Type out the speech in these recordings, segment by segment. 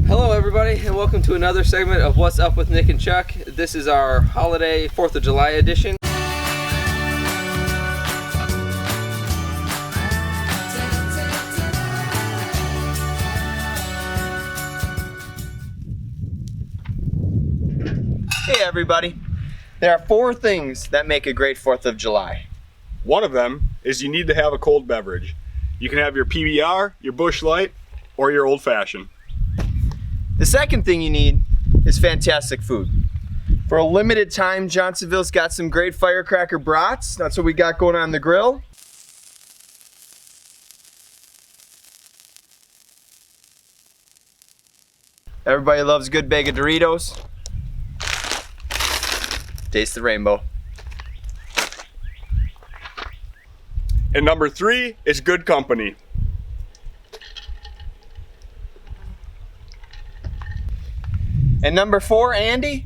Hello everybody, and welcome to another segment of What's Up with Nick and Chuck. This is our holiday 4th of July edition. Hey everybody, there are 4 things that make a great 4th of July. One of them is you need to have a cold beverage. You can have your PBR, your Busch Light, or your Old Fashioned. The second thing you need is fantastic food. For a limited time, Johnsonville's got some great firecracker brats. That's what we got going on the grill. Everybody loves a good bag of Doritos. Taste the rainbow. And number 3 is good company. And number 4, Andy?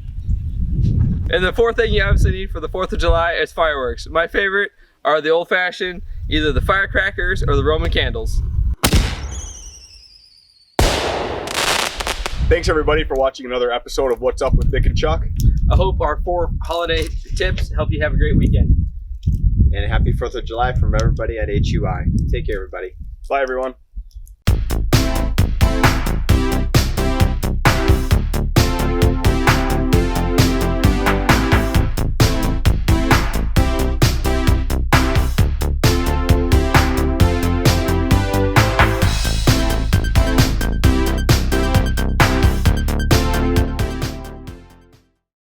And the fourth thing you obviously need for the 4th of July is fireworks. My favorite are the Old Fashioned, either the firecrackers or the Roman candles. Thanks everybody for watching another episode of What's Up with Nick and Chuck. I hope our 4 holiday tips help you have a great weekend. And happy 4th of July from everybody at HUI. Take care, everybody. Bye everyone.